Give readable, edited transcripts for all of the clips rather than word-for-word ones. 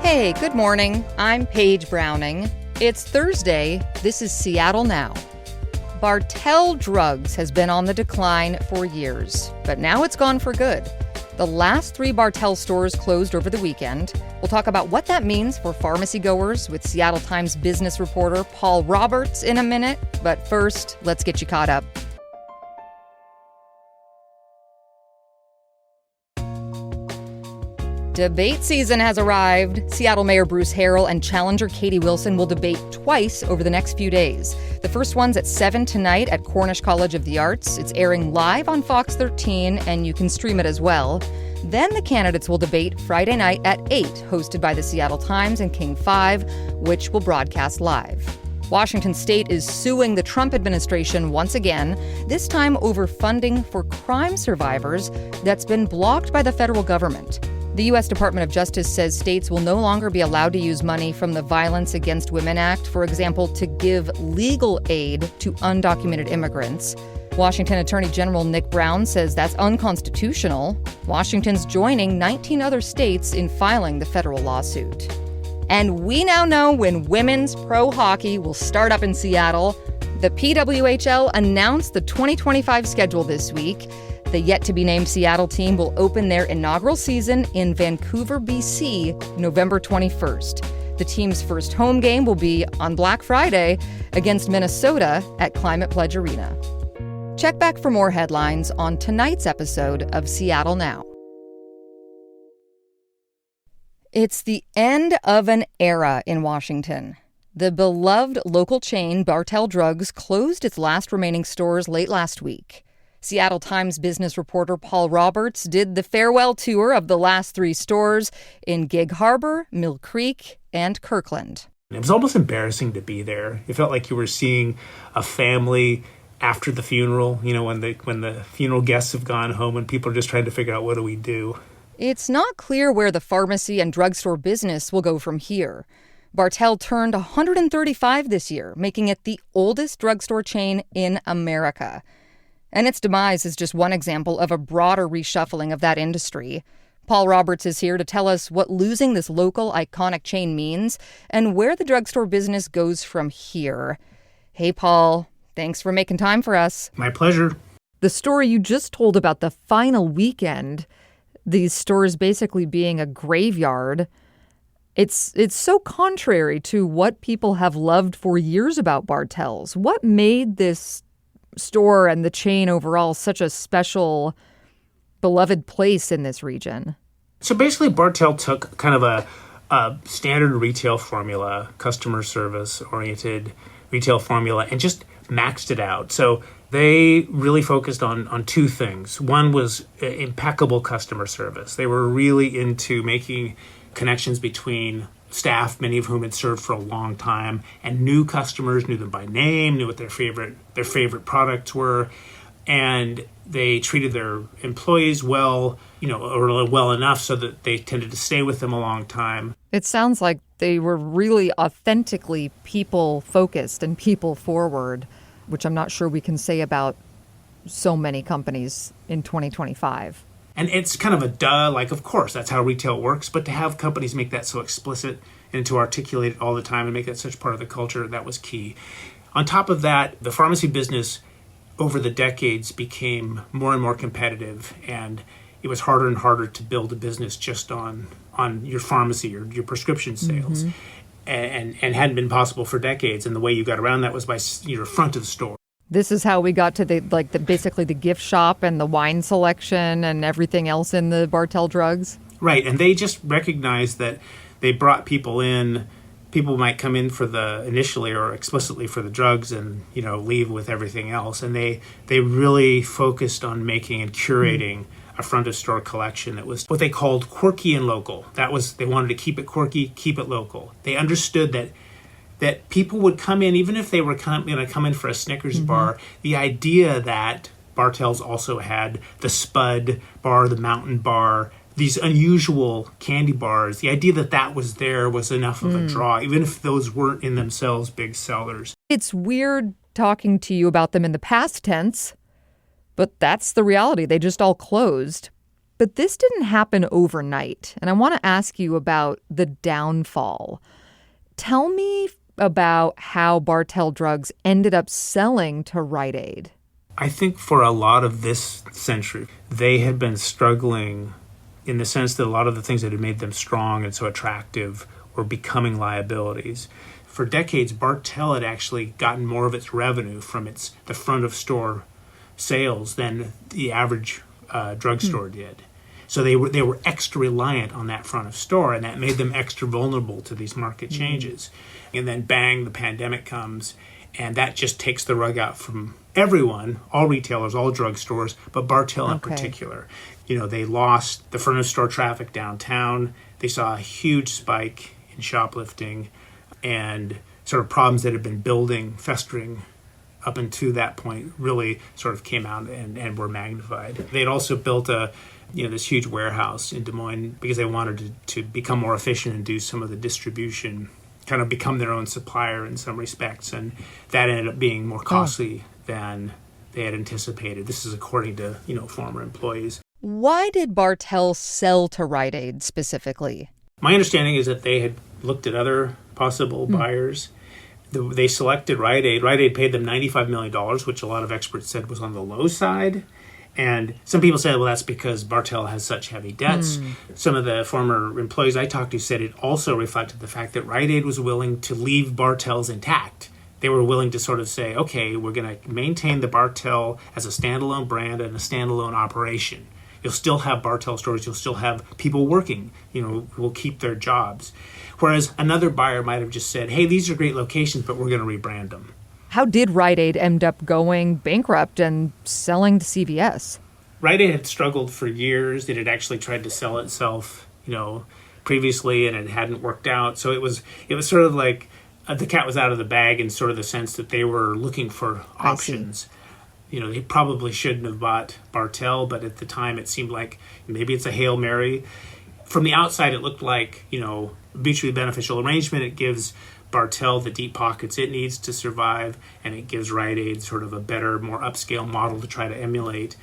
Hey, good morning. I'm Paige Browning. It's Thursday. This is Seattle Now. Bartell Drugs has been on the decline for years, but now it's gone for good. The last 3 Bartell stores closed over the weekend. We'll talk about what that means for pharmacy-goers with Seattle Times business reporter Paul Roberts in a minute. But first, let's get you caught up. Debate season has arrived. Seattle Mayor Bruce Harrell and challenger Katie Wilson will debate twice over the next few days. The first one's at 7 tonight at Cornish College of the Arts. It's airing live on Fox 13, and you can stream it as well. Then the candidates will debate Friday night at 8, hosted by the Seattle Times and King 5, which will broadcast live. Washington State is suing the Trump administration once again, this time over funding for crime survivors that's been blocked by the federal government. The U.S. Department of Justice says states will no longer be allowed to use money from the Violence Against Women Act, for example, to give legal aid to undocumented immigrants. Washington Attorney General Nick Brown says that's unconstitutional. Washington's joining 19 other states in filing the federal lawsuit. And we now know when women's pro hockey will start up in Seattle. The PWHL announced the 2025 schedule this week. The yet-to-be-named Seattle team will open their inaugural season in Vancouver, BC, November 21st. The team's first home game will be on Black Friday against Minnesota at Climate Pledge Arena. Check back for more headlines on tonight's episode of Seattle Now. It's the end of an era in Washington. The beloved local chain Bartell Drugs closed its last remaining stores late last week. Seattle Times business reporter Paul Roberts did the farewell tour of the last 3 stores in Gig Harbor, Mill Creek, and Kirkland. It was almost embarrassing to be there. It felt like you were seeing a family after the funeral, when the funeral guests have gone home and people are just trying to figure out what do we do. It's not clear where the pharmacy and drugstore business will go from here. Bartell turned 135 this year, making it the oldest drugstore chain in America. And its demise is just one example of a broader reshuffling of that industry. Paul Roberts is here to tell us what losing this local iconic chain means and where the drugstore business goes from here. Hey, Paul, thanks for making time for us. My pleasure. The story you just told about the final weekend, these stores basically being a graveyard, it's so contrary to what people have loved for years about Bartell's. What made this store and the chain overall such a special, beloved place in this region? So basically, Bartell took kind of a standard retail formula, customer service-oriented retail formula, and just maxed it out. So they really focused on 2 things. One was impeccable customer service. They were really into making connections between staff, many of whom had served for a long time, and new customers, knew them by name, knew what their favorite products were, and they treated their employees well, or well enough so that they tended to stay with them a long time. It sounds like they were really authentically people-focused and people-forward, which I'm not sure we can say about so many companies in 2025. And it's kind of a duh, like, of course, that's how retail works. But to have companies make that so explicit and to articulate it all the time and make that such part of the culture, that was key. On top of that, the pharmacy business over the decades became more and more competitive. And it was harder and harder to build a business just on your pharmacy or your prescription sales. Mm-hmm. And hadn't been possible for decades. And the way you got around that was by your front of the store. This is how we got to basically the gift shop and the wine selection and everything else in the Bartell Drugs. Right, and they just recognized that they brought people in. People might come in for initially or explicitly for the drugs and leave with everything else. And they really focused on making and curating a front of store collection that was what they called quirky and local. They wanted to keep it quirky, keep it local. They understood that people would come in, even if they were going to come in for a Snickers bar, the idea that Bartell's also had the Spud bar, the Mountain bar, these unusual candy bars, the idea that was there was enough of a draw, even if those weren't in themselves big sellers. It's weird talking to you about them in the past tense, but that's the reality. They just all closed. But this didn't happen overnight, and I want to ask you about the downfall. Tell me about how Bartell Drugs ended up selling to Rite Aid. I think for a lot of this century, they had been struggling in the sense that a lot of the things that had made them strong and so attractive were becoming liabilities. For decades, Bartell had actually gotten more of its revenue from the front of store sales than the average drugstore did. So they were extra reliant on that front of store, and that made them extra vulnerable to these market changes. And then bang, the pandemic comes, and that just takes the rug out from everyone, all retailers, all drugstores, but Bartell in particular. They lost the front of store traffic downtown. They saw a huge spike in shoplifting and sort of problems that had been building, festering up until that point really sort of came out and were magnified. They'd also built this huge warehouse in Des Moines because they wanted to become more efficient and do some of the distribution, kind of become their own supplier in some respects. And that ended up being more costly than they had anticipated. This is according to, former employees. Why did Bartell sell to Rite Aid specifically? My understanding is that they had looked at other possible buyers. They selected Rite Aid. Rite Aid paid them $95 million, which a lot of experts said was on the low side. And some people said, well, that's because Bartell has such heavy debts. Some of the former employees I talked to said it also reflected the fact that Rite Aid was willing to leave Bartell's intact. They were willing to sort of say, okay, we're going to maintain the Bartell as a standalone brand and a standalone operation. You'll still have Bartell stores. You'll still have people working, will keep their jobs. Whereas another buyer might have just said, hey, these are great locations, but we're going to rebrand them. How did Rite Aid end up going bankrupt and selling to CVS? Rite Aid had struggled for years. It had actually tried to sell itself, previously, and it hadn't worked out. So it was sort of like the cat was out of the bag in sort of the sense that they were looking for options. They probably shouldn't have bought Bartell, but at the time it seemed like maybe it's a Hail Mary. From the outside, it looked like, mutually beneficial arrangement. It gives Bartell the deep pockets it needs to survive, and it gives Rite Aid sort of a better, more upscale model to try to emulate.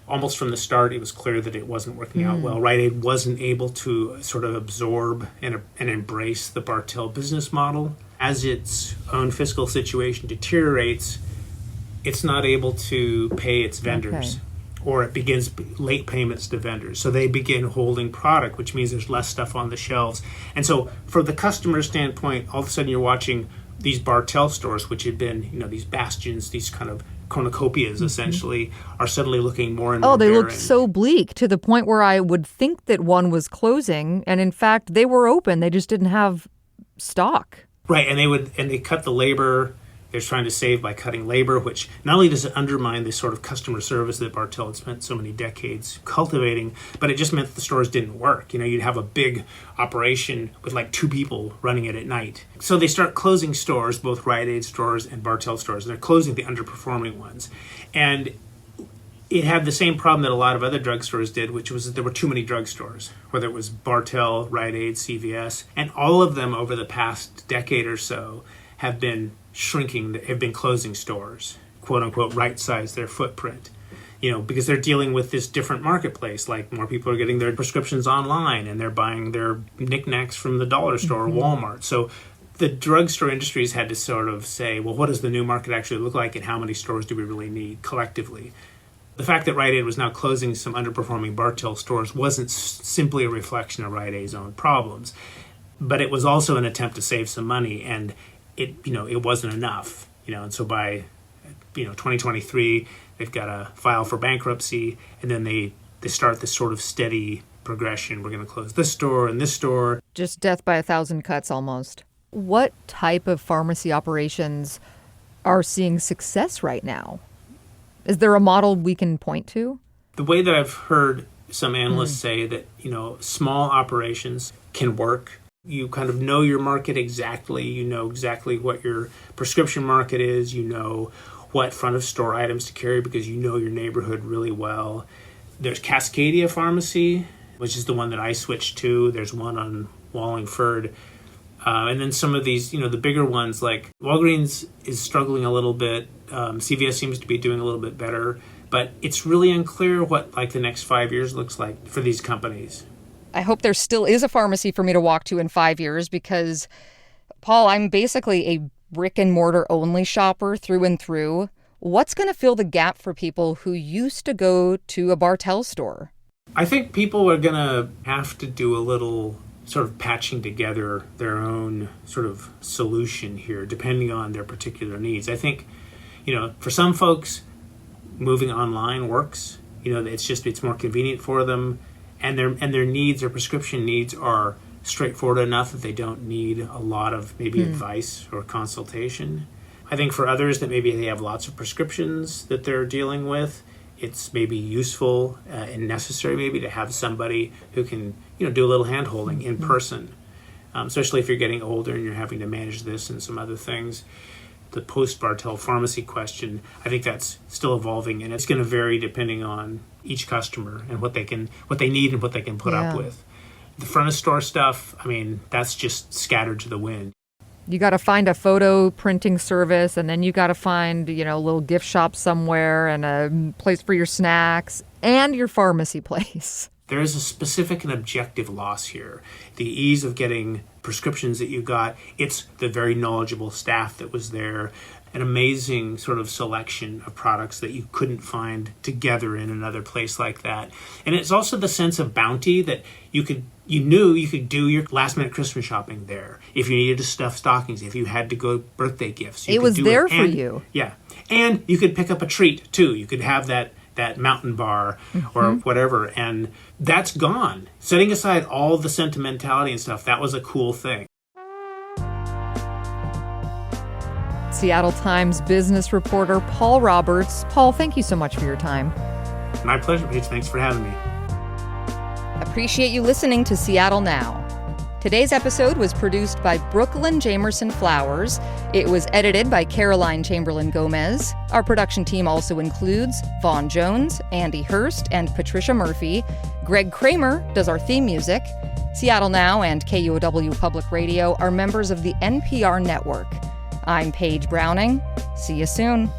Almost from the start, it was clear that it wasn't working out well. Rite Aid wasn't able to sort of absorb and embrace the Bartell business model. As its own fiscal situation deteriorates, it's not able to pay its vendors, or it begins late payments to vendors. So they begin holding product, which means there's less stuff on the shelves. And so from the customer standpoint, all of a sudden you're watching these Bartell stores, which had been, these bastions, these kind of cornucopias essentially, are suddenly looking more and more they barren. looked so bleak to the point where I would think that one was closing. And in fact, they were open. They just didn't have stock. Right. And they cut the labor. They're trying to save by cutting labor, which not only does it undermine the sort of customer service that Bartell had spent so many decades cultivating, but it just meant that the stores didn't work. You'd have a big operation with like 2 people running it at night. So they start closing stores, both Rite Aid stores and Bartell stores, and they're closing the underperforming ones. And it had the same problem that a lot of other drugstores did, which was that there were too many drugstores, whether it was Bartell, Rite Aid, CVS, and all of them over the past decade or so have been shrinking, have been closing stores, quote unquote, right size their footprint, because they're dealing with this different marketplace. Like more people are getting their prescriptions online and they're buying their knickknacks from the dollar store or Walmart. So the drugstore industries had to sort of say, well, what does the new market actually look like and how many stores do we really need collectively? The fact that Rite Aid was now closing some underperforming Bartell stores wasn't simply a reflection of Rite Aid's own problems, but it was also an attempt to save some money, and it wasn't enough, and so by 2023 they've got to file for bankruptcy, and then they start this sort of steady progression. We're going to close this store and this store. Just death by 1,000 cuts almost. What type of pharmacy operations are seeing success right now? Is there a model we can point to? The way that I've heard some analysts say that, small operations can work. You kind of know your market exactly. You know exactly what your prescription market is. You know what front of store items to carry because you know your neighborhood really well. There's Cascadia Pharmacy, which is the one that I switched to. There's one on Wallingford. And then some of these, the bigger ones like Walgreens is struggling a little bit. CVS seems to be doing a little bit better. But it's really unclear what like the next 5 years looks like for these companies. I hope there still is a pharmacy for me to walk to in 5 years because, Paul, I'm basically a brick and mortar only shopper through and through. What's going to fill the gap for people who used to go to a Bartell store? I think people are going to have to do a little sort of patching together their own sort of solution here, depending on their particular needs. I think, for some folks, moving online works. It's more convenient for them, and their needs, their prescription needs, are straightforward enough that they don't need a lot of maybe advice or consultation. I think for others that maybe they have lots of prescriptions that they're dealing with, it's maybe useful and necessary maybe to have somebody who can do a little hand-holding in person, especially if you're getting older and you're having to manage this and some other things. The post-Bartell pharmacy question, I think that's still evolving, and it's going to vary depending on each customer and what they need and what they can put up with. The front of store stuff, that's just scattered to the wind. You got to find a photo printing service, and then you got to find, a little gift shop somewhere and a place for your snacks and your pharmacy place. There is a specific and objective loss here. The ease of getting prescriptions that you got, it's the very knowledgeable staff that was there, an amazing sort of selection of products that you couldn't find together in another place like that. And it's also the sense of bounty that you knew you could do your last minute Christmas shopping there. If you needed to stuff stockings, if you had to go birthday gifts. It was there for you. Yeah. And you could pick up a treat too. You could have that mountain bar or whatever, and that's gone. Setting aside all the sentimentality and stuff, that was a cool thing. Seattle Times business reporter Paul Roberts. Paul, thank you so much for your time. My pleasure, Paige. Thanks for having me. Appreciate you listening to Seattle Now. Today's episode was produced by Brooklyn Jamerson Flowers. It was edited by Caroline Chamberlain Gomez. Our production team also includes Vaughn Jones, Andy Hurst, and Patricia Murphy. Greg Kramer does our theme music. Seattle Now and KUOW Public Radio are members of the NPR network. I'm Paige Browning. See you soon.